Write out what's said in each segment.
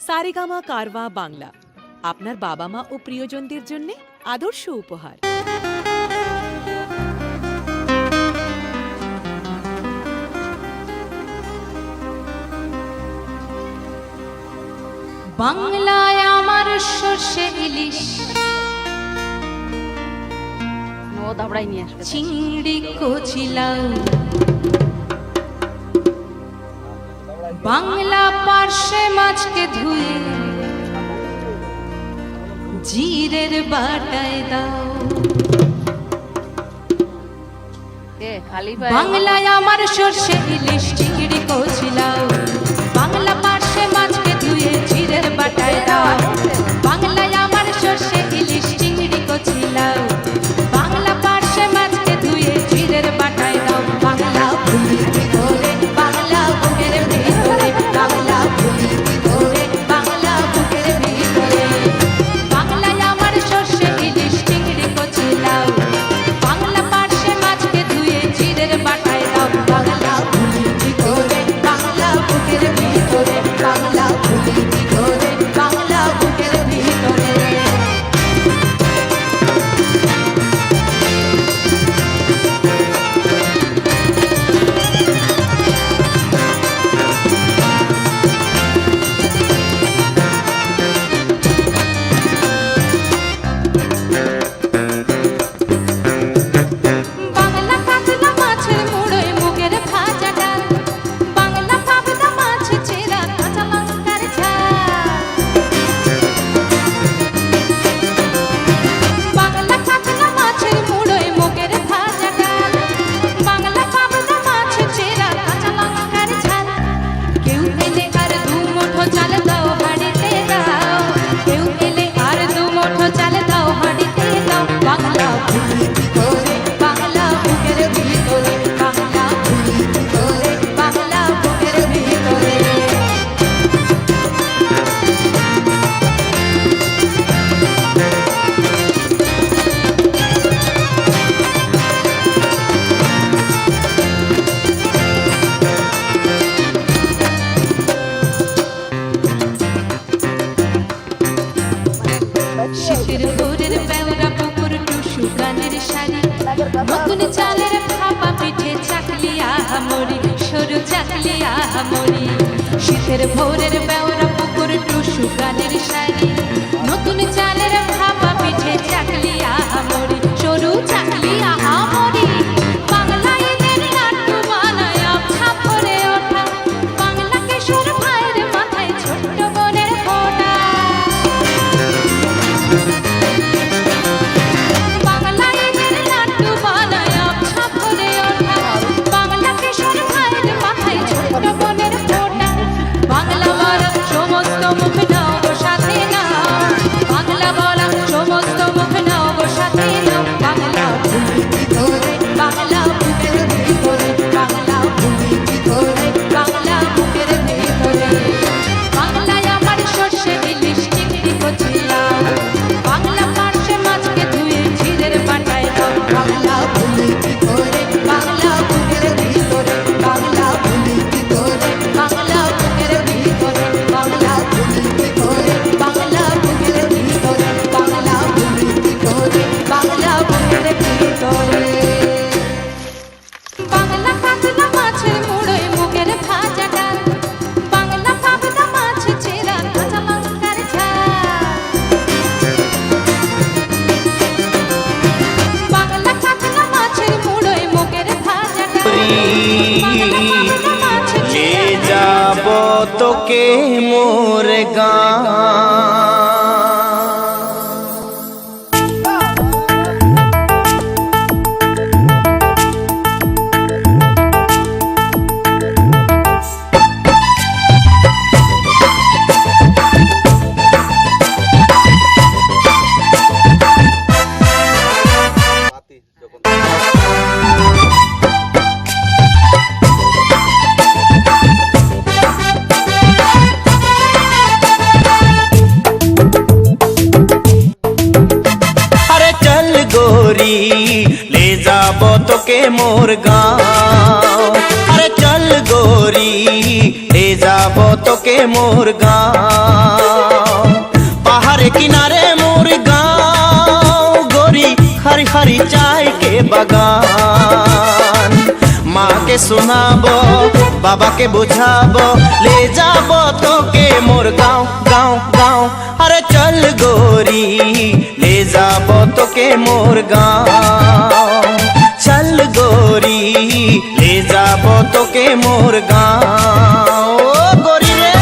সারেগামা কারওয়া বাংলা আপনার বাবা মা ও প্রিয়জনদের জন্য আদর্শ উপহার। বাংলায় আমার সর্ষে ইলিশ চিংড়ি কচিলাও, বাংলা পার্শে মাছকে ধুয়ে জিরের বাটায় দাও। বাংলায় আমার সর্ষে ইলিশ চিংড়ি কচিলাও, বাংলা পার্শে মাছকে ধুয়ে জিরের বাটায় দাও। বাংলায় আমার সর্ষে ইলিশ চিংড়ি কচিলাও, বাংলা পার্শে মাছকে ধুয়ে জিরের বাটায় দাও। বাংলা ভুলি করে বাংলা বুকের ভিতরে, বাংলা ভুলি করে বাংলা বুকের ভিতরে। বাংলায় আমার সর্ষে ইলিশ চিংড়ি কচিলাও, বাংলা পার্শে মাছকে ধুয়ে জিরের বাটায় দাও। বাংলা ভুলি করে বাংলা বুকের ভিতরে, বাংলা ভুলি করে বাংলা বুকের ভিতরে। বাংলা কাতলা মাছের মুড়োয় মুগের ভাজা ডাল, বাংলা পাবদা মাছ চেরা কাঁচা লঙ্কার ঝাল। বাংলা কাতলা মাছের মুড়োয় মুগের ভাজা ডাল, বাংলা পাবদা মাছ চেরা কাঁচা লঙ্কার ঝাল। কেউ এলে আর দু মুঠো চাল দাও হাঁড়িতে দাও, কেউ এলে আর দু মুঠো চাল দাও হাঁড়িতে দাও। বাংলা ভুলি করে বাংলা বুকের ভিতরে, বাংলা ভুলি করে বাংলা বুকের ভিতরে। শীতের ভোরের বেওরা পুকুর টুসু গানের শাড়ি, নতুন চালের ভাপা পিঠে চাকলি আহামরি, সরু চাকলি আহামরি। শীতের ভোরের বেওরা পুকুর টুসু গানের শাড়ি, নতুন চালের ভাপা পিঠে চাকলি আহামরি, সরু চাকলি আহামরি। বাংলা ঈদের লাড্ডু বানায় আবছা ভরে ওঠা, বাংলা কিশোর ভাইয়ের মাথায় ছোট্ট বোনের ফোঁটা। বাংলা ঈদের লাড্ডু বানায় আবছা ভরে ওঠা, বাংলা কিশোর ভাইয়ের মাথায় ছোট্ট বোনের ফোঁটা। বাংলা বলা সমস্ত মুখ নাও গো সাথে নাও, বাংলা বলা সমস্ত মুখ নাও গো সাথে নাও। বাংলা ভুলি করে বাংলা বুকের ভিতরে, বাংলা ভুলি করে বাংলা বুকের ভিতরে। বাংলায় আমার সর্ষে ইলিশ চিংড়ি কচিলাও, বাংলা পার্শে মাছকে ধুয়ে জিরের বাটায় দাও। বাংলা ভুলি করে বাংলা বুকের ভিতরে, বাংলা ভুলি করে বাংলা বুকের ভিতরে, বাংলা ভুলি করে বাংলা বুকের ভিতরে, বাংলা ভুলি করে বাংলা বুকের ভিতরে। বাংলা কাতলা মাছের মুড়োয় মুগের ভাজা ডাল, বাংলা পাবদা মাছ চেরা কাঁচা লঙ্কার ঝাল। বাংলা কাতলা মাছের মুড়োয় মুগের ভাজা ডাল, বাংলা পাবদা মাছ ले চেরা जाबो तोके मोर गाँव। ले जाबो तोके मोर गाँव। अरे चल गोरी ले जाबो तोके मोर गाँव। हरी चाय के बगान। माँ के सुनाबो बाबा के बुझाबो ले जाबो तो के मोर गाँव गाँव गाँव। अरे चल गोरी ले जाबो तो के मोर गाँव। चल गोरी ले जाबो तो के मोर गाँव। ओ गोरी रे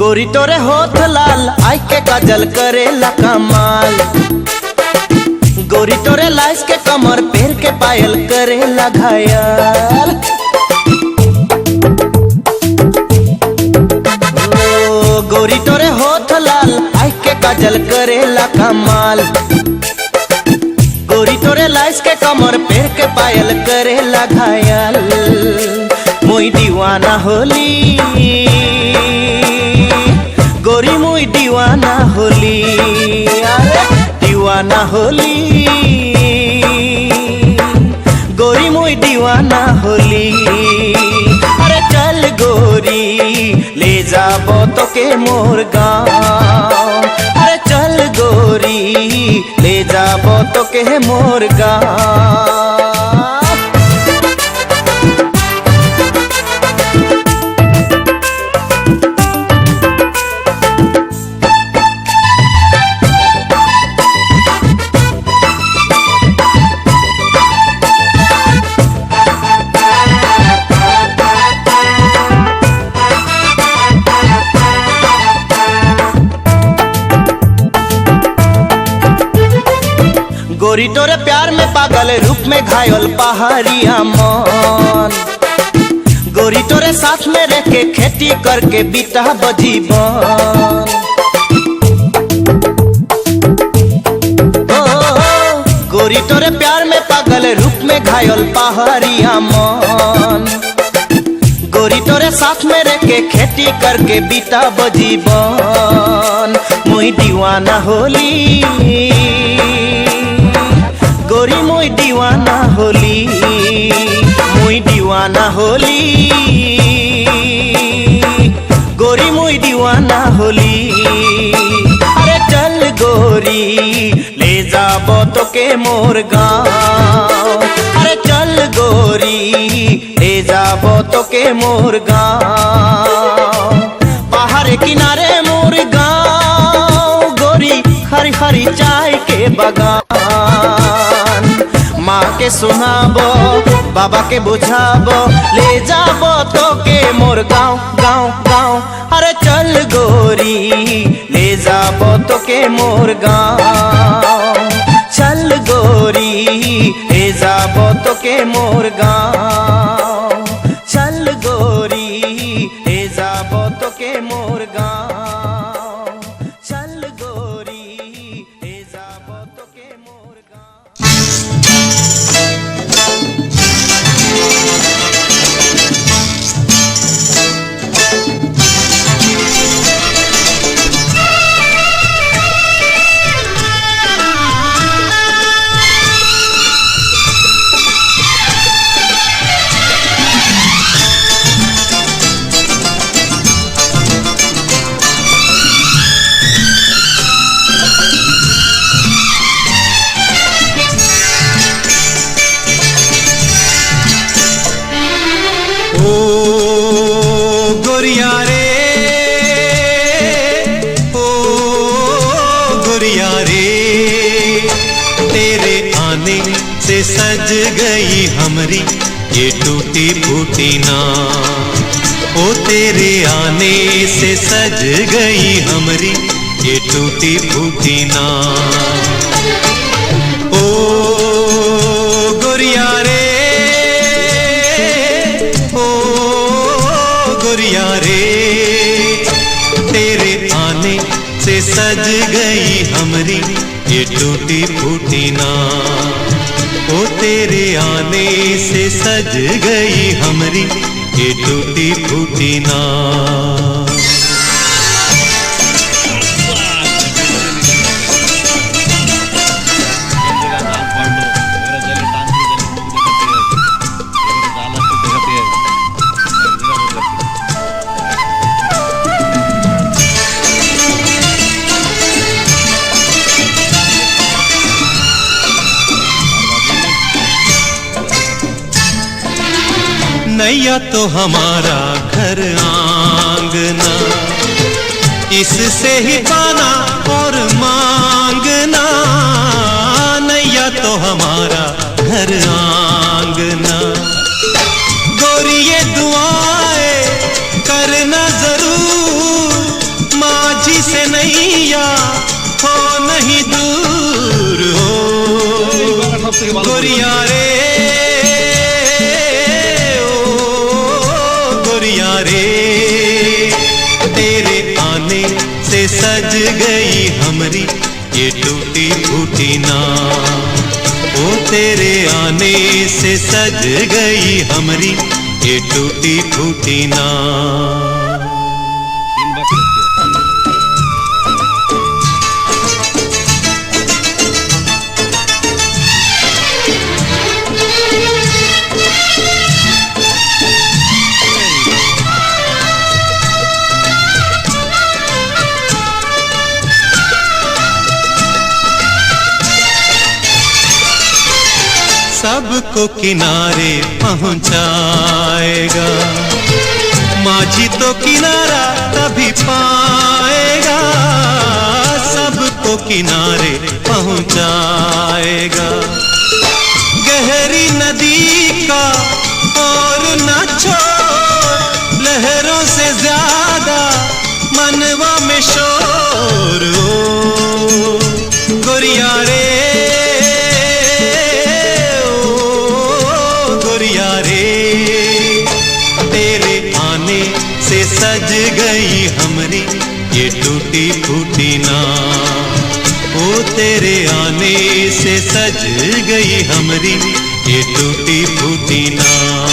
गोरी तोरे होठ लाल आई के काजल करेला कमाल। गोरी तोरे लाइस के कमर पैर के पायल करेला घायल। ओ गोरी तोरे होठ लाल आई के काजल करेला कमाल। गोरी तोरे लाइस के कमर पैर के पायल करेला घायल। मोई दीवाना होली गोरी मुई दीवाना होली। अरे दीवाना होली गोरी मुई दीवाना होली। अरे चल गोरी ले जाबो तो के मोर गाँव। अरे चल गोरी ले जाबो तो के मोर गाँव। गोरी तोरे प्यार में पागल रूप में घायल पहाड़िया मन। गोरी तोरे साथ में रह के खेती करके बीता बजीवन। गोरी तोरे प्यार में पागल रूप में घायल पहाड़िया मन। गोरी तोरे साथ में रह के खेती करके बीता बजीवन। मुई दीवाना होली गोरी मुई दीवाना होली। मुई दीवाना होली गोरी मुई दीवाना होली। अरे चल गोरी ले जाबो तो के मोर गाँव। अरे चल गोरी ले जाबो तो के मोर गाँव। पहाड़ किनारे मोर गाँव गोरी हरी हरी चाय के बगान। माँ के सुनाबो बाबा के बुझाबो ले जाबो तो के मोर गाँव गाँव गाँव। अरे चल गोरी ले जाबो तो के मोर गाँव। चल गोरी ले जाबो तो के मोर गाँव। चल गोरी ले जाबो तो के मोर गाँव। चल गोरी ले जाबो तो के मोर गाँव। सज गई हमरी ये टूटी फूटी नाव। ओ तेरे आने से सज गई हमरी ये टूटी फूटी नाव। ओ गोरिया रे ओ गोरिया रे तेरे आने से सज गई हमरी ये टूटी फूटी नाव। ओ तेरे आने से सज गई हमरी ये टूटी फूटी नाव। नैया तो हमारा घर आंगना, इससे ही पाना और मांगना। नैया तो हमारा घर आंगना, गोरी ये दुआएं करना जरूर, माझी से नैया हो नहीं दूर हो। गोरिया रे रे, तेरे आने से सज गई हमरी ये टूटी फूटी नाव। ओ तेरे आने से सज गई हमरी ये टूटी फूटी नाव। सबको किनारे पहुंचाएगा, माझी तो किनारा तभी पाएगा। सबको किनारे पहुंचाएगा, गहरी नदी का और न छोड़, लहरों से ज्यादा मनवा में शोर हो। गोरिया रे से सज गई हमरी ये टूटी फूटी नाव। ओ तेरे आने से सज गई हमरी ये टूटी फूटी नाव।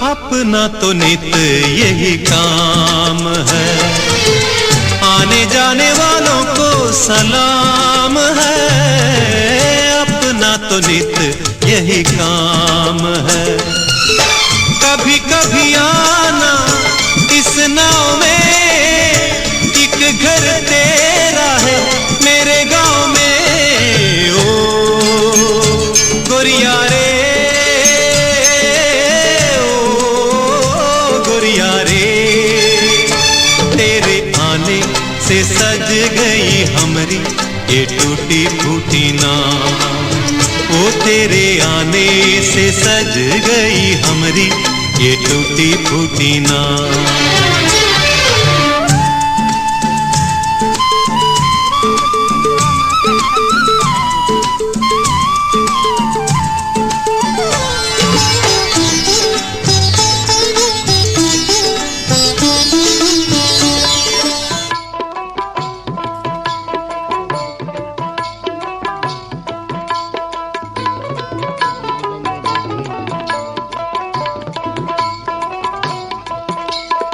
अपना तो नित यही काम है, आने जाने वालों को सलाम है। अपना तो नित यही काम है, कभी कभी आना इस नाव में, एक घर तेरा है मेरे गांव में। ओ गोरिया रे से सज गई हमरी ये टूटी फूटी नाव। ओ तेरे आने से सज गई हमरी ये टूटी फूटी नाव।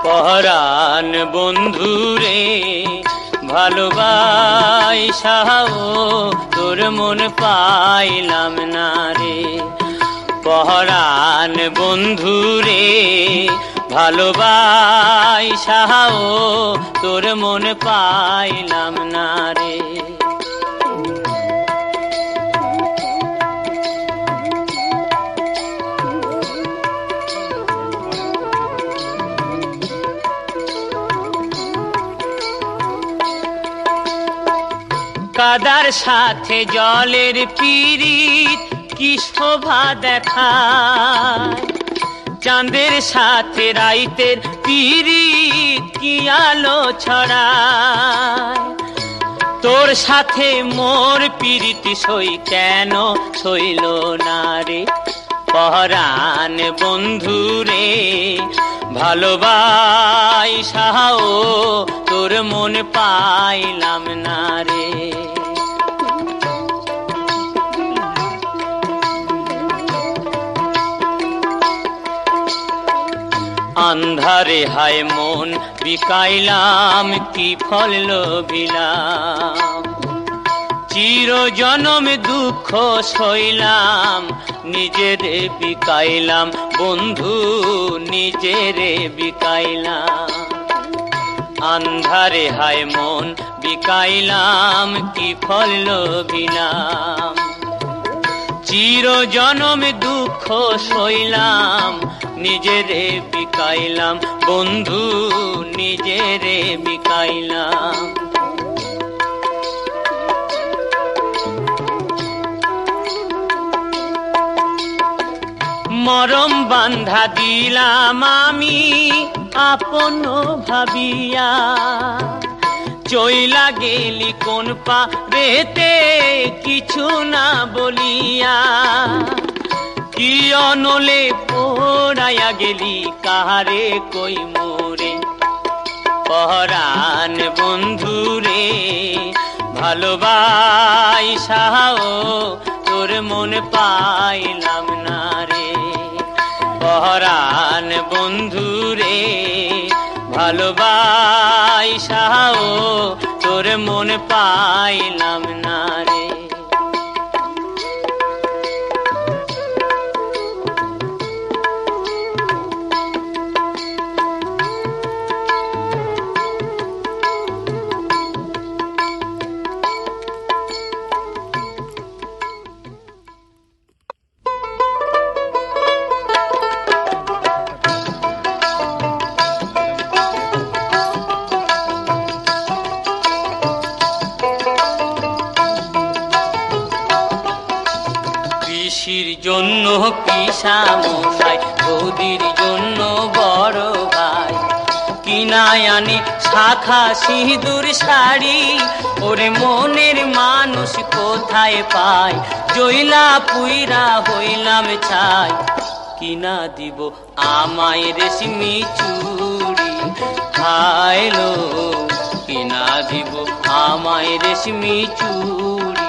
পরাণ বন্ধুরে ভালোবাসাও তোর মন পাইলাম না রে। পরাণ বন্ধুরে ভালোবাসাও তোর মন পাইলাম না রে। কাদার সাথে জলের পিরিত কি শোভা দেখায়, চাঁদের সাথে রাইতের পিরিত কি আলো আলো ছড়ায়। তোর সাথে মোর প্রীতি সই কেন সইল না রে পরাণ বন্ধু রে, ভালোবাসাও তোর মন পাইলাম না রে। আন্ধারে হায় মন বিকাইলাম, কি ফল লোভিলাম, চির জনম দুঃখ সইলাম, নিজেরে বিকাইলাম বন্ধু নিজেরে বিকাইলাম। আন্ধারে হায় মন বিকাইলাম, কি ফল লোভিলাম, চির জনম দুঃখ সইলাম, নিজেরে বিকাইলাম বন্ধু নিজেরে বিকাইলাম। মরম বান্ধা দিলাম আমি আপন ভাবিয়া, চইলা গেলি কোন পারেতে কিছু না বলিয়া, কি অনলে পোড়াইয়া গেলি কাহারে কই মোরে পরাণ বন্ধু রে, ভালোবাসাও তোর মন পাইলাম না রে পরাণ বন্ধু রে, ভালোবাসাও তোর মন পাইলাম না রে। পিসির জন্য পিসা মশাই, বৌদির জন্য বড় ভাই, কিনায় আনি শাখা সিঁদুর শাড়ি, ওরে মনের মানুষ কোথায় পায়, জইলা পুইরা হইলাম ছাই, কিনা দিব আমায় রেশমি চুড়ি, হায়লো কিনা দিব আমায় রেশমি চুড়ি।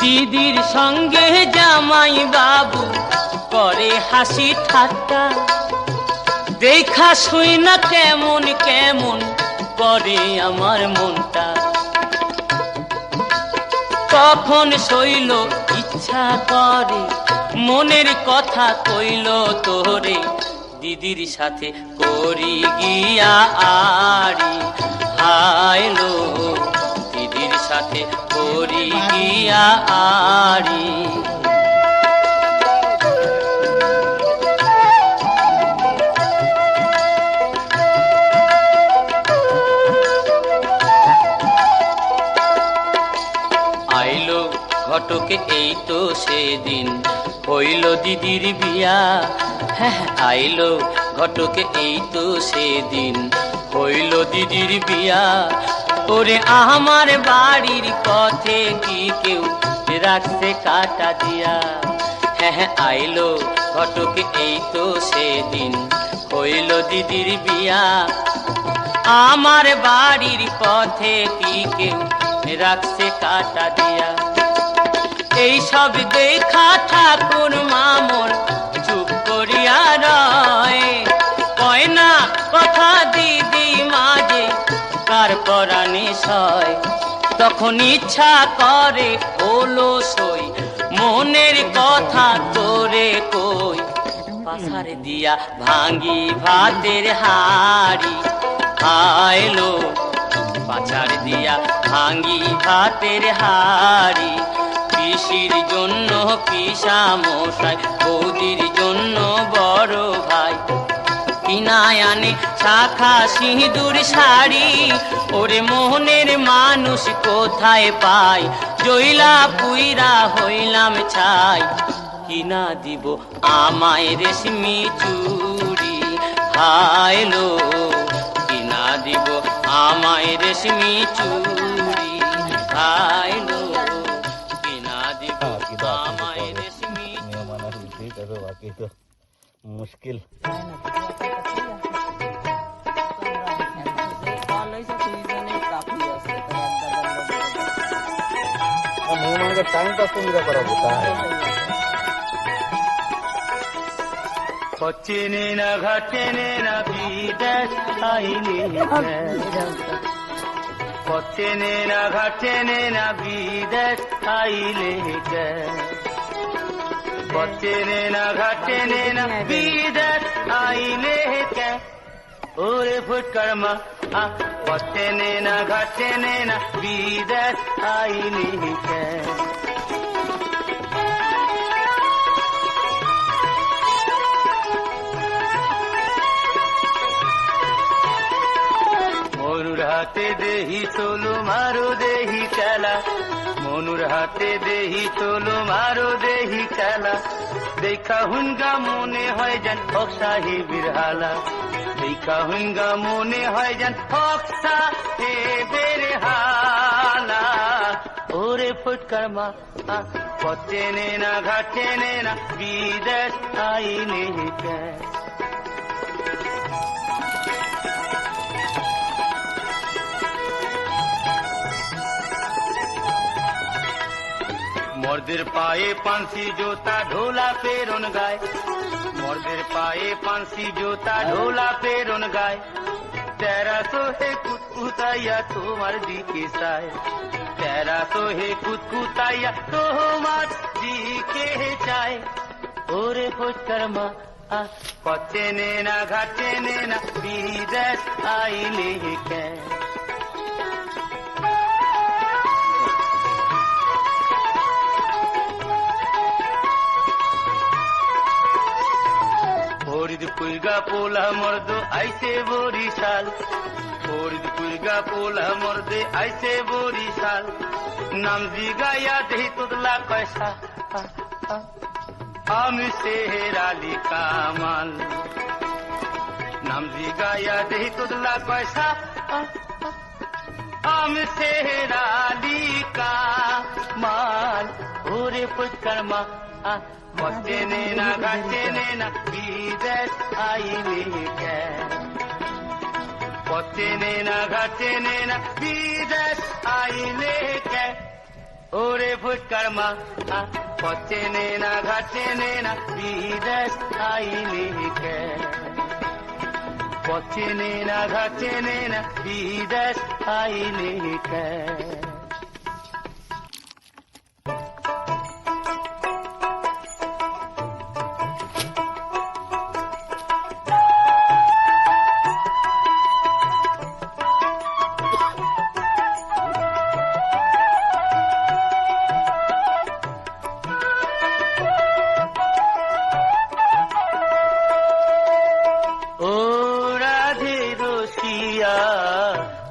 দিদির সঙ্গে জামাই বাবু করে হাসি ঠাট্টা, দেখা শুই না কেমন কেমন করে আমার মনটা, কখন সইল ইচ্ছা করে মনের কথা কইল তোরে, দিদির সাথে করি গিয়া আড়ি, হায়লো দিদির সাথে করি গিয়া আড়ি। আইলো ঘটকে এই তো সেদিন হইল দিদির বিয়া, হ্যাঁ আইলো ঘটকে এই তো সেদিন হইল দিদির বিয়া, ওরে আমার বাড়ির পথে কি কেউ রাখছে কাটা দিয়া, হ্যাঁ আইলো ঘটকে এই তো সেদিন হইল দিদির বিয়া, আমার বাড়ির পথে কি কেউ রাখছে কাটা দিয়া। এই সব দেখা ঠাকুর মামর চুপ করিয়া রয়, কয় না কথা দিদি মাঝে কার পরাণে সয়, তখন ইচ্ছা করে হলো সই মনের কথা তোরে কই, পাশার দিয়া ভাঙ্গি ভাতের হাড়ি, আইলো পাছার দিয়া ভাঙ্গি ভাতের হাড়ি, পিসির জন্য পিসা মশাই, বৌদির জন্য বড় ভাই, কিনায় আনে শাখা সিঁদুর শাড়ি, ওরে মোহনের মানুষ কোথায় পাই, জইলা পুইরা হইলাম ছাই। কিনা দিব আমায় রেশমি চুড়ি, হায়লো কিনা দিব আমায় রেশমি চুড়ি, হায়লো কিনা দিব আমায় রেশমি চুড়ি। बाकी तो मुश्किल टाइम पास तो मेरा बड़ा होता है। पचने न घटने न विदेश आईने, पचने न घटने न विदेश आईले, पचने न घटने न विदेश आईले के, ओरे फुटकर्मा पचने न घटने न विदेश आईले के। মনুর হাতে দেহি তোলো মারো দেহি খেলা, মনুর হাতে দেহি তোলো মারো দেহি খেলা, দেখা হুঙ্গা মনে হয় যেন হক সাহেবের হালা, দেখা হুঙ্গা মনে হয় যেন হক সাহেবের হালা। ওরে ফুটকার মা পচেনে না ঘাটেনে না বিদেশ আইনে কে। মর্দের পায়ে পানসি জোতা ঢোলা পেরন গায়, মর্দের পায়ে পানসি জোতা ঢোলা পেরন গায়, তেরা তো হে কুতকুতাইয়া তোমার দিকে চায়, তেরা তো হে কুতকুতাইয়া তোমার দিকে চায়। ওরে ফুটকর্মা পচেনে না ঘাটেনে না বিদেশ আইলে কে। ফরিদপুরগা পোলা মর্দ আইসে বরিশাল, ফরিদপুরগা পোলা মর্দে আইসে বরিশাল, নাম জিগাইয়া দেহি তোদলা কয়সা আমি শের আলী কামাল, নাম জিগাইয়া দেহি তোদলা কয়সা আমি শের আলী কামাল। ওরে ফুটকর্মা পচেনে না ঘাটেনে না বিদেশ আইলে কে, পচেনে না ঘাটেনে না বিদেশ আইলে কে। ওরে ফুটকর্মা পচেনে না ঘাটেনে না বিদেশ আইলে কে, পচেনে না ঘাটেনে না বিদেশ আইলে কে।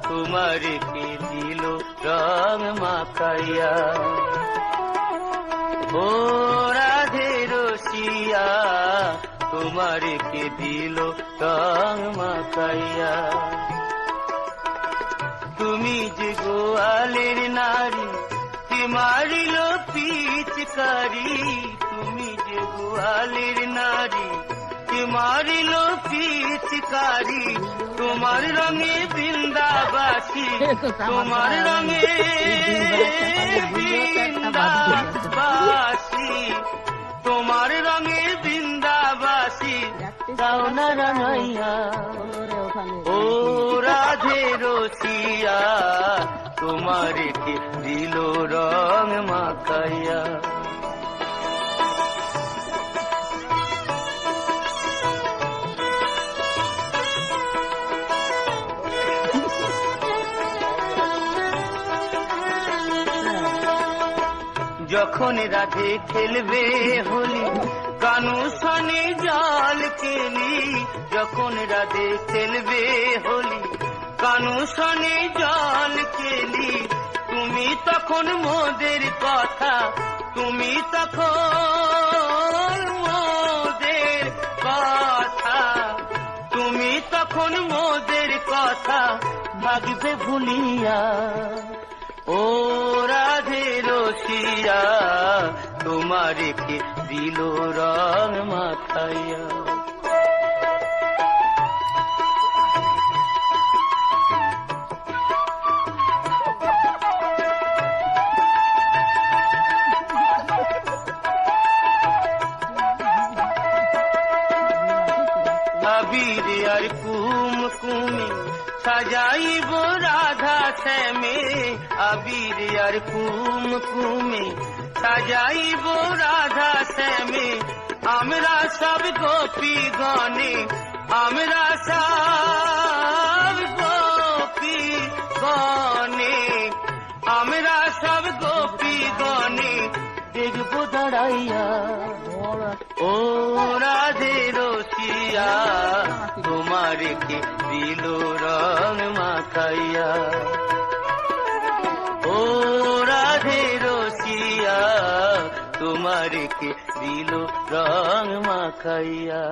তোমারে কে দিল রং মাখাইয়া, ও রাধে রসিয়া তোমারে কে দিল রং মাখাইয়া। তুমি যে গোয়ালের নারী কে মারিল পিচকারি, তুমি যে গোয়ালের নারী কে মারিল পিচকারি, তোমার রঙে বৃন্দাবাসী, তোমার রঙে বৃন্দাবাসী, তোমার রঙে বৃন্দাবাসী গাওনা রানাইয়া। ও রাধে রসিয়া তোমারে কে দিল রং মাখাইয়া। যখন রাধে খেলবে হোলি কানু সনে জল কেলি যখন রাধে খেলবে হোলি, কানু সনে জল কেলি তুমি তখন মোদের কথা, তুমি তখন মোদের কথা, তুমি তখন মোদের কথা ভাগবে ভুলিয়া। ও রাধে রসিয়া তোমারে কে দিল রং মাখাইয়া। আবির আর কুমকুমে সাজাইব রাধা শ্যামে, আবির আর কুমকুমে সাজাইব রাধা শ্যামে, আমরা সব গোপী গণে, আমরা সব গোপী গণে, আমরা সব গোপী গণে দেখবো দাঁড়াইয়া। ও রাধে রসিয়া তোমারে কে দিল রং মাখাইয়া। ও রাধে রসিয়া তোমারে কে দিল রং মাখাইয়া।